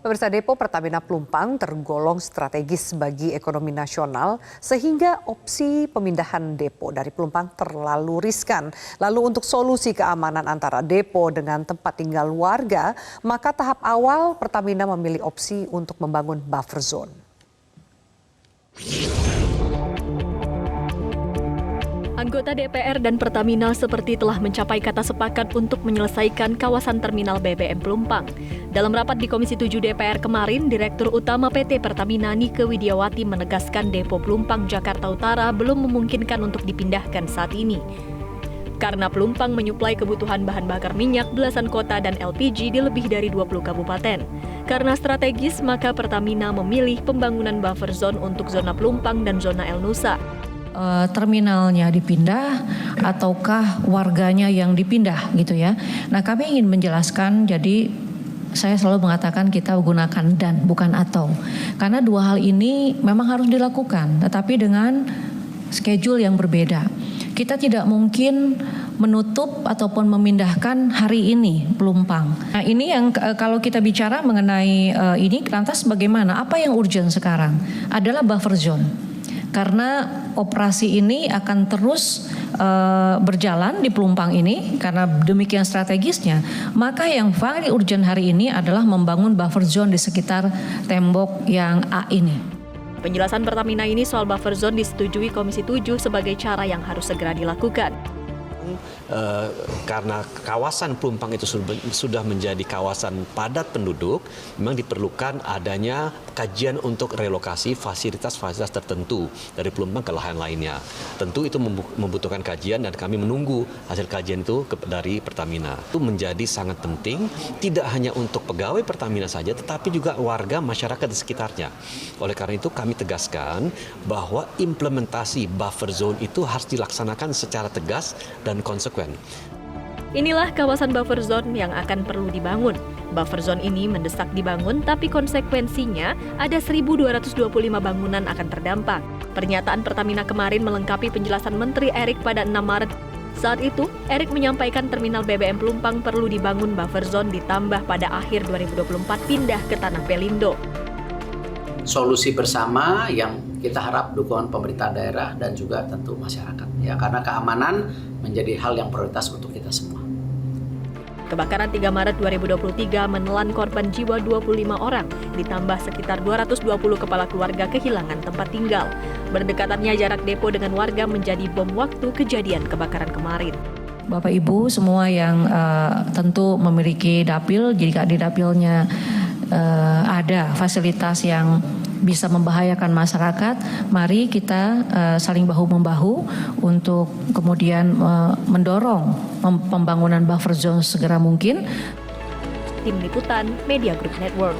Pemirsa, Depo Pertamina Pelumpang tergolong strategis bagi ekonomi nasional sehingga opsi pemindahan depo dari Pelumpang terlalu riskan. Lalu untuk solusi keamanan antara depo dengan tempat tinggal warga, maka tahap awal Pertamina memilih opsi untuk membangun buffer zone. Anggota DPR dan Pertamina seperti telah mencapai kata sepakat untuk menyelesaikan kawasan terminal BBM Pelumpang. Dalam rapat di Komisi 7 DPR kemarin, Direktur Utama PT Pertamina Nike Widiawati menegaskan depo Pelumpang Jakarta Utara belum memungkinkan untuk dipindahkan saat ini. Karena Pelumpang menyuplai kebutuhan bahan bakar minyak belasan kota dan LPG di lebih dari 20 kabupaten. Karena strategis, maka Pertamina memilih pembangunan buffer zone untuk zona Pelumpang dan zona El Nusa. Terminalnya dipindah ataukah warganya yang dipindah gitu ya. Nah, kami ingin menjelaskan, jadi saya selalu mengatakan kita menggunakan dan bukan atau. Karena dua hal ini memang harus dilakukan, tetapi dengan schedule yang berbeda. Kita tidak mungkin menutup ataupun memindahkan hari ini Pelumpang. Nah, ini yang kalau kita bicara mengenai ini, lantas bagaimana? Apa yang urgent sekarang? Adalah buffer zone. Karena operasi ini akan terus berjalan di Pelumpang ini karena demikian strategisnya, maka yang paling urgent hari ini adalah membangun buffer zone di sekitar tembok yang A ini. Penjelasan Pertamina ini soal buffer zone disetujui Komisi 7 sebagai cara yang harus segera dilakukan. Karena kawasan Pelumpang itu sudah menjadi kawasan padat penduduk, memang diperlukan adanya kajian untuk relokasi fasilitas-fasilitas tertentu dari Pelumpang ke lahan lainnya. Tentu itu membutuhkan kajian dan kami menunggu hasil kajian itu dari Pertamina. Itu menjadi sangat penting, tidak hanya untuk pegawai Pertamina saja, tetapi juga warga masyarakat di sekitarnya. Oleh karena itu kami tegaskan bahwa implementasi buffer zone itu harus dilaksanakan secara tegas dan konsekuen. Inilah kawasan buffer zone yang akan perlu dibangun. Buffer zone ini mendesak dibangun, tapi konsekuensinya ada 1.225 bangunan akan terdampak. Pernyataan Pertamina kemarin melengkapi penjelasan Menteri Erik pada 6 Maret. Saat itu, Erik menyampaikan terminal BBM Pelumpang perlu dibangun buffer zone ditambah pada akhir 2024 pindah ke tanah Pelindo. Solusi bersama yang kita harap dukungan pemerintah daerah dan juga tentu masyarakat ya, karena keamanan menjadi hal yang prioritas untuk kita semua. Kebakaran 3 Maret 2023 menelan korban jiwa 25 orang, ditambah sekitar 220 kepala keluarga kehilangan tempat tinggal. Berdekatannya jarak depo dengan warga menjadi bom waktu kejadian kebakaran kemarin. Bapak Ibu semua yang tentu memiliki dapil, jika di dapilnya ada fasilitas yang bisa membahayakan masyarakat, mari kita saling bahu-membahu untuk kemudian mendorong pembangunan buffer zone segera mungkin. Tim Liputan Media Group Network.